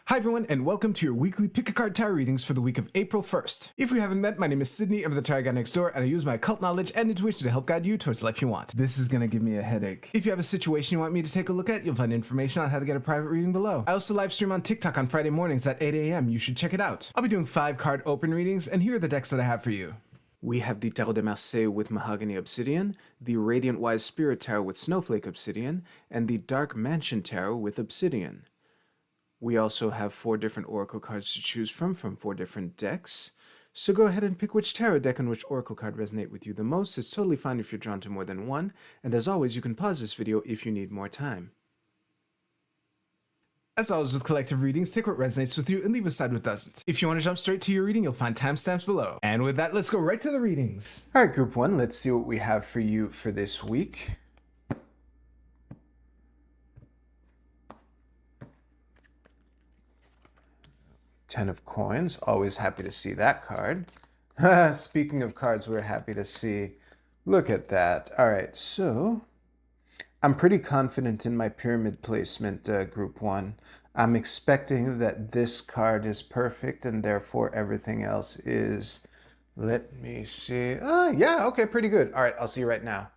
Hi everyone, and welcome to your weekly Pick a Card Tarot readings for the week of April 1st. If we haven't met, my name is Sydney, I'm the tarot guy next door, and I use my occult knowledge and intuition to help guide you towards the life you want. This is gonna give me a headache. If you have a situation you want me to take a look at, you'll find information on how to get a private reading below. I also live stream on TikTok on Friday mornings at 8 a.m. You should check it out. I'll be doing 5-card open readings, and here are the decks that I have for you. We have the Tarot de Marseille with Mahogany Obsidian, the Radiant Wise Spirit Tarot with Snowflake Obsidian, and the Dark Mansion Tarot with Obsidian. We also have 4 different oracle cards to choose from 4 different decks. So go ahead and pick which tarot deck and which oracle card resonate with you the most. It's totally fine if you're drawn to more than one. And as always, you can pause this video if you need more time. As always with collective readings, take what resonates with you and leave aside what doesn't. If you want to jump straight to your reading, you'll find timestamps below. And with that, let's go right to the readings. All right, group 1, let's see what we have for you for this week. Ten of Coins, always happy to see that card. Speaking of cards we're happy to see, look at that. All right, so I'm pretty confident in my pyramid placement, group 1. I'm expecting that this card is perfect and therefore everything else is, let me see. Yeah, okay, pretty good. All right, I'll see you right now.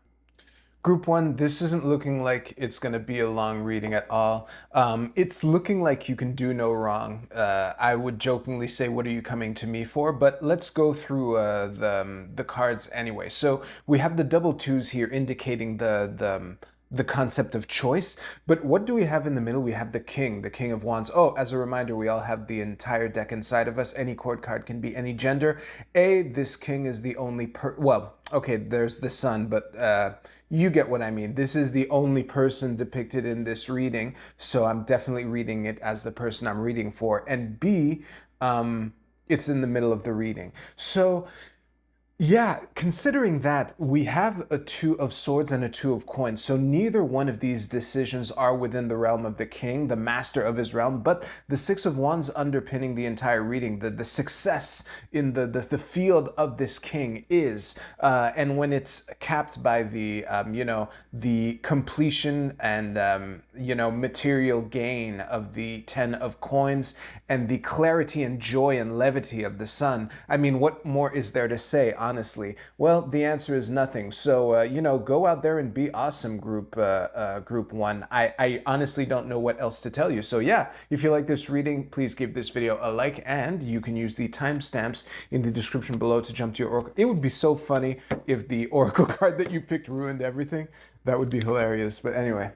Group 1, this isn't looking like it's going to be a long reading at all. It's looking like you can do no wrong. I would jokingly say, what are you coming to me for? But let's go through the cards anyway. So we have the double twos here indicating the concept of choice. But what do we have in the middle? We have the King of Wands. Oh, as a reminder, we all have the entire deck inside of us. Any court card can be any gender. This King is the only well, okay, there's the Sun, but you get what I mean. This is the only person depicted in this reading, so I'm definitely reading it as the person I'm reading for. And B, it's in the middle of the reading. So yeah, considering that, we have a 2 of Swords and a 2 of Coins. So neither one of these decisions are within the realm of the King, the master of his realm, but the 6 of Wands underpinning the entire reading, the success in the field of this King is, and when it's capped by the, the completion and, material gain of the 10 of Coins and the clarity and joy and levity of the Sun. I mean, what more is there to say, honestly? Well, the answer is nothing. So, go out there and be awesome, group 1. I honestly don't know what else to tell you. So yeah, if you like this reading, please give this video a like, and you can use the timestamps in the description below to jump to your oracle. It would be so funny if the oracle card that you picked ruined everything. That would be hilarious. But anyway,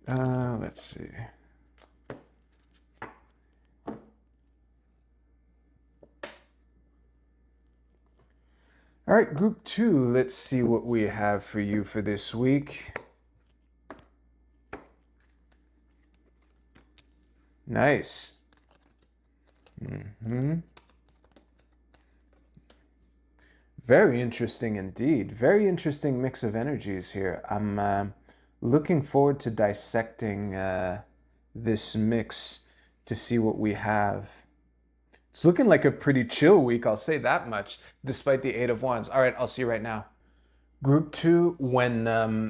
let's see. All right, group 2, let's see what we have for you for this week. Nice. Very interesting indeed. Very interesting mix of energies here. I'm looking forward to dissecting this mix to see what we have. It's looking like a pretty chill week, I'll say that much, despite the 8 of Wands. All right, I'll see you right now. Group 2, when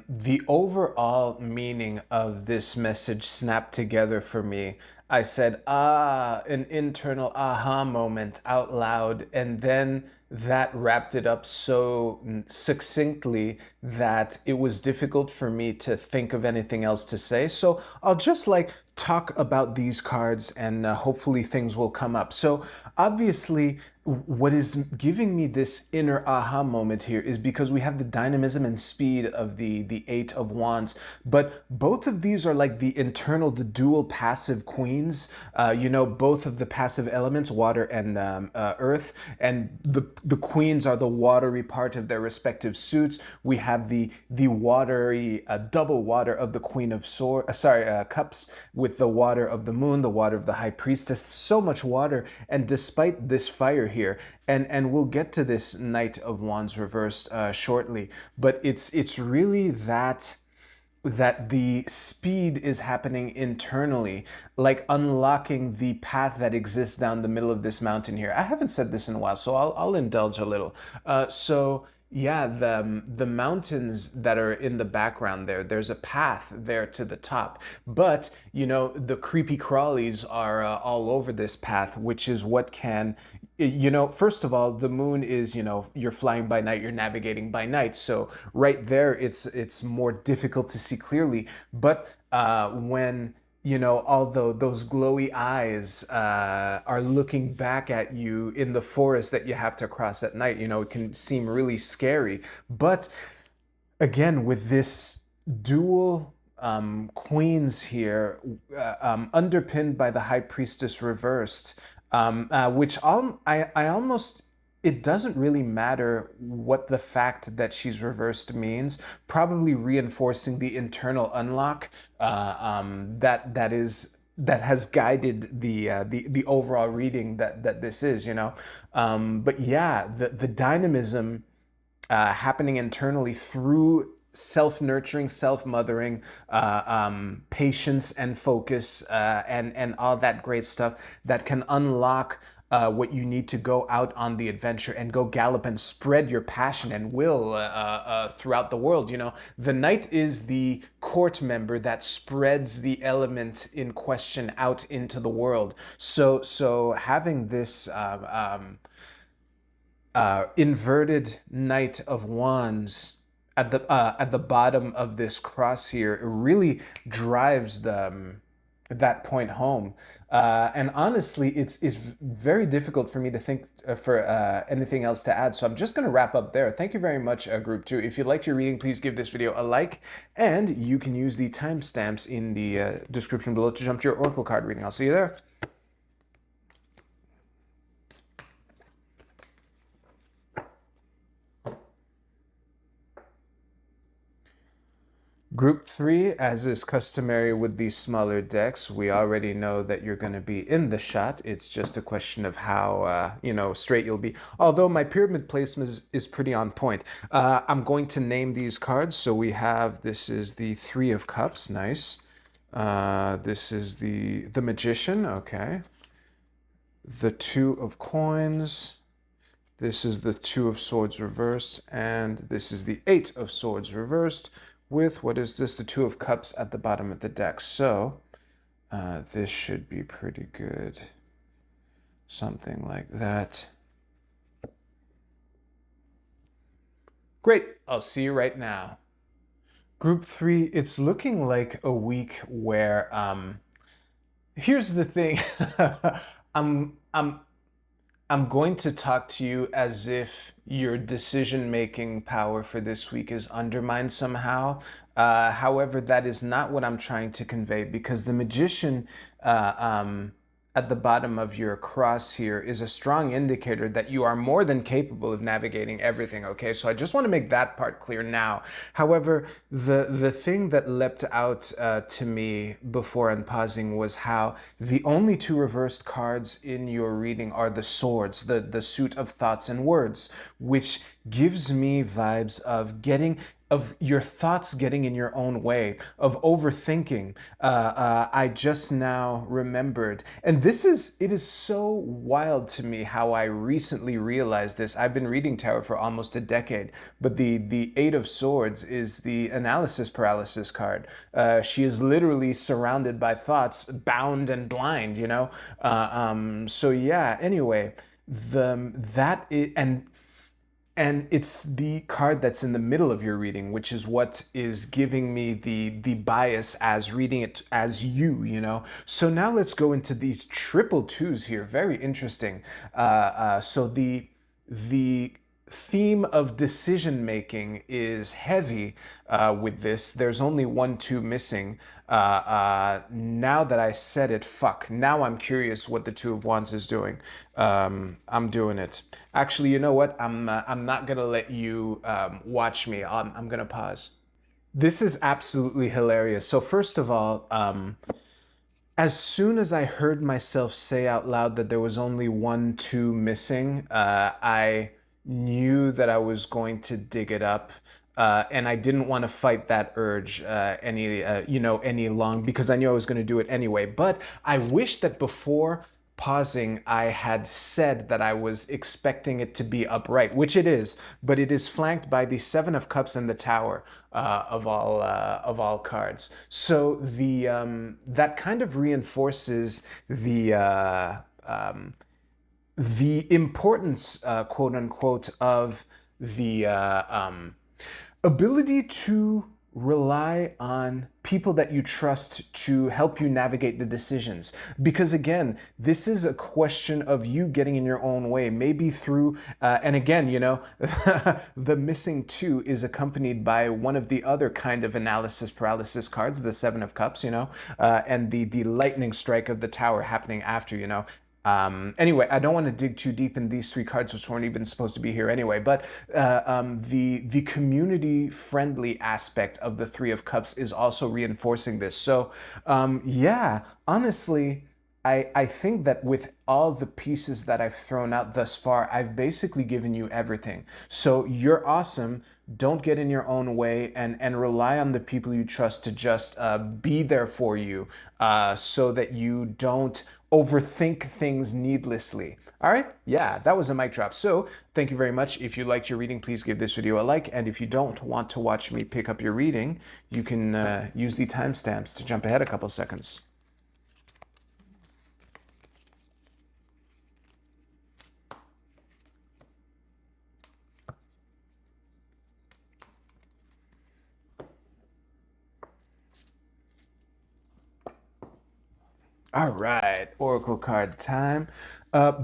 the overall meaning of this message snapped together for me, I said, an internal aha moment out loud, and then that wrapped it up so succinctly that it was difficult for me to think of anything else to say. So I'll just talk about these cards and hopefully things will come up. So obviously, what is giving me this inner aha moment here is because we have the dynamism and speed of the 8 of Wands, but both of these are like the internal, the dual passive queens, both of the passive elements, water and earth, and the queens are the watery part of their respective suits. We have the watery, double water of the Queen of Cups with the water of the Moon, the water of the High Priestess, so much water, and despite this fire here, and we'll get to this Knight of Wands reversed shortly, but it's really that the speed is happening internally, like unlocking the path that exists down the middle of this mountain here. I haven't said this in a while, so I'll indulge a little. So Yeah, the mountains that are in the background there, there's a path there to the top. But, you know, the creepy crawlies are all over this path, which is what can, you know, first of all, the moon is, you know, you're flying by night, you're navigating by night. So right there, it's more difficult to see clearly. But when you know, although those glowy eyes are looking back at you in the forest that you have to cross at night, you know, it can seem really scary. But again, with this dual queens here, underpinned by the High Priestess reversed, I almost, it doesn't really matter what the fact that she's reversed means, probably reinforcing the internal unlock that has guided the overall reading that this is, you know. But yeah, the dynamism happening internally through self-nurturing, self-mothering, patience and focus, and all that great stuff that can unlock what you need to go out on the adventure and go gallop and spread your passion and will throughout the world. You know, the knight is the court member that spreads the element in question out into the world. So having this inverted Knight of Wands at the bottom of this cross here, it really drives that point home. And honestly, it's very difficult for me to think for anything else to add. So I'm just going to wrap up there. Thank you very much, Group 2. If you liked your reading, please give this video a like, and you can use the timestamps in the description below to jump to your Oracle card reading. I'll see you there. Group 3, as is customary with these smaller decks, we already know that you're going to be in the shot. It's just a question of how, you know, straight you'll be. Although my pyramid placement is pretty on point. I'm going to name these cards. So we have, this is the Three of Cups, nice. This is the Magician, okay. The Two of Coins. This is the Two of Swords reversed. And this is the Eight of Swords reversed, with, what is this, the Two of Cups at the bottom of the deck. So this should be pretty good. Something like that. Great, I'll see you right now. Group 3, it's looking like a week where, here's the thing, I'm going to talk to you as if your decision-making power for this week is undermined somehow. However, that is not what I'm trying to convey, because the Magician at the bottom of your cross here is a strong indicator that you are more than capable of navigating everything, okay? So I just want to make that part clear now. However, the thing that leapt out to me before unpausing was how the only two reversed cards in your reading are the swords, the suit of thoughts and words, which gives me vibes of your thoughts getting in your own way, of overthinking. I just now remembered, and it is so wild to me how I recently realized this. I've been reading tarot for almost a decade, but the Eight of Swords is the analysis paralysis card. She is literally surrounded by thoughts, bound and blind, you know? So yeah, anyway, and it's the card that's in the middle of your reading, which is what is giving me the bias as reading it as you know. So now let's go into these triple twos here. Very interesting. So the theme of decision making is heavy with this. There's only 1 2 missing. Now that I said it, fuck. Now I'm curious what the Two of Wands is doing. I'm doing it. Actually, you know what? I'm not gonna let you watch me. I'm gonna pause. This is absolutely hilarious. So first of all, as soon as I heard myself say out loud that there was only 1 2 missing, I knew that I was going to dig it up. And I didn't want to fight that urge any long, because I knew I was going to do it anyway. But I wish that before pausing, I had said that I was expecting it to be upright, which it is, but it is flanked by the Seven of Cups and the Tower of all cards. So that kind of reinforces the importance, quote unquote, of the ability to rely on people that you trust to help you navigate the decisions. Because again, this is a question of you getting in your own way, maybe through, and again, you know, the missing two is accompanied by one of the other kind of analysis paralysis cards, the Seven of Cups, you know, and the lightning strike of the Tower happening after, you know. Anyway, I don't want to dig too deep in these three cards, which weren't even supposed to be here anyway, but the community-friendly aspect of the Three of Cups is also reinforcing this. So, yeah, honestly, I think that with all the pieces that I've thrown out thus far, I've basically given you everything. So you're awesome. Don't get in your own way and rely on the people you trust to just be there for you so that you don't overthink things needlessly. All right, yeah, that was a mic drop. So thank you very much. If you liked your reading, please give this video a like. And if you don't want to watch me pick up your reading, you can use the timestamps to jump ahead a couple seconds. All right, Oracle card time.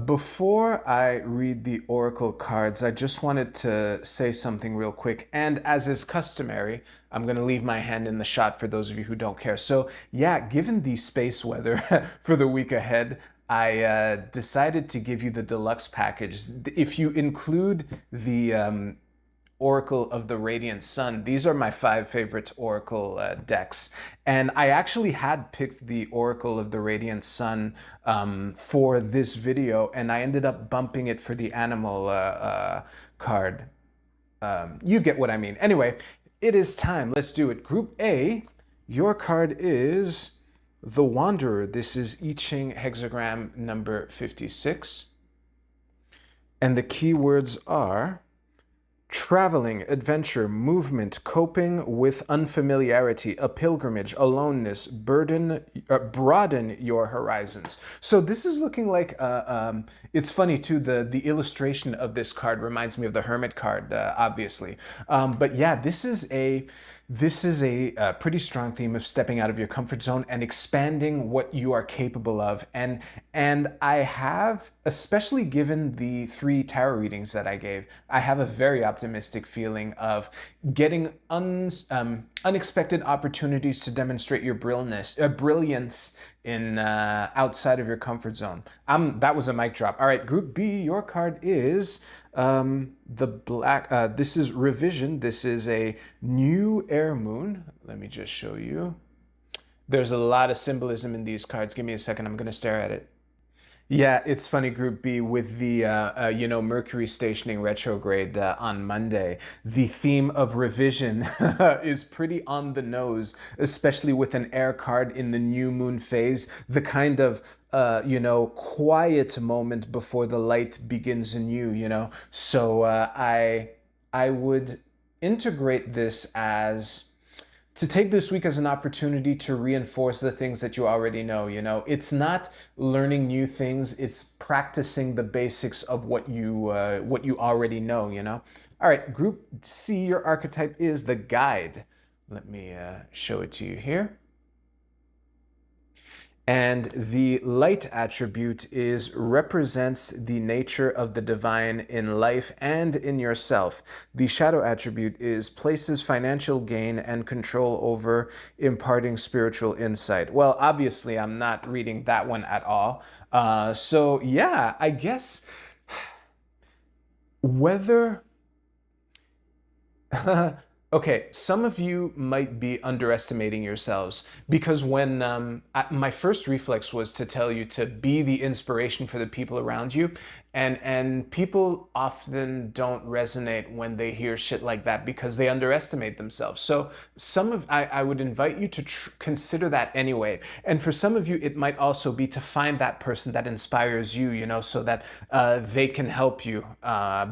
Before I read the Oracle cards, I just wanted to say something real quick. And as is customary, I'm going to leave my hand in the shot for those of you who don't care. So yeah, given the space weather for the week ahead, I decided to give you the deluxe package. If you include the Oracle of the Radiant Sun. These are my 5 favorite Oracle decks. And I actually had picked the Oracle of the Radiant Sun for this video, and I ended up bumping it for the Animal card. You get what I mean. Anyway, it is time. Let's do it. Group A, your card is the Wanderer. This is I Ching hexagram number 56. And the keywords are traveling, adventure, movement, coping with unfamiliarity, a pilgrimage, aloneness, broaden your horizons. So this is looking like, it's funny too, the illustration of this card reminds me of the Hermit card, obviously. But yeah, this is a pretty strong theme of stepping out of your comfort zone and expanding what you are capable of. And I have, especially given the 3 tarot readings that I gave, I have a very optimistic feeling of getting unexpected opportunities to demonstrate your brilliance in outside of your comfort zone. That was a mic drop. All right, Group B, your card is the black. This is Revision. This is a new air moon. Let me just show you. There's a lot of symbolism in these cards. Give me a second. I'm going to stare at it. Yeah, it's funny, Group B, with the, Mercury stationing retrograde on Monday. The theme of revision is pretty on the nose, especially with an air card in the new moon phase, the kind of, quiet moment before the light begins anew, So I would integrate this as to take this week as an opportunity to reinforce the things that you already know. It's not learning new things, it's practicing the basics of what you already know. All right, Group C, your archetype is the Guide. Let me show it to you here. And the light attribute represents the nature of the divine in life and in yourself. The shadow attribute places financial gain and control over imparting spiritual insight. Well, obviously, I'm not reading that one at all. So yeah, I guess whether... Okay, some of you might be underestimating yourselves because when my first reflex was to tell you to be the inspiration for the people around you. And people often don't resonate when they hear shit like that because they underestimate themselves. So I would invite you to consider that anyway. And for some of you, it might also be to find that person that inspires you, you know, so that they can help you.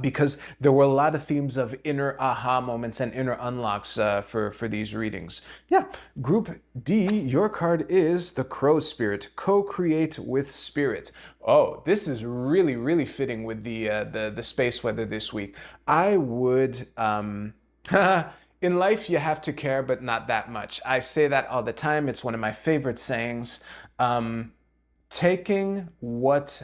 Because there were a lot of themes of inner aha moments and inner unlocks for these readings. Yeah, Group D, your card is the Crow Spirit, co-create with Spirit. Oh, this is really, really fitting with the space weather this week. I would in life you have to care, but not that much. I say that all the time. It's one of my favorite sayings. Taking what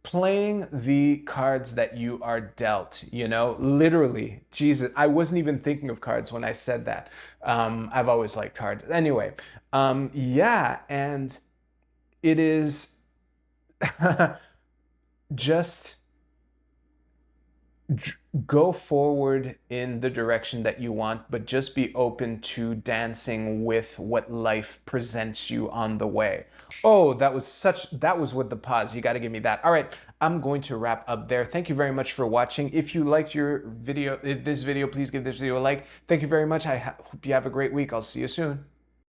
playing the cards that you are dealt, you know, literally. Jesus, I wasn't even thinking of cards when I said that. I've always liked cards. Anyway, yeah, and it is just go forward in the direction that you want, but just be open to dancing with what life presents you on the way. Oh, that was with the pause. You got to give me that. All right, I'm going to wrap up there. Thank you very much for watching. If you liked this video, please give this video a like. Thank you very much. I hope you have a great week. I'll see you soon.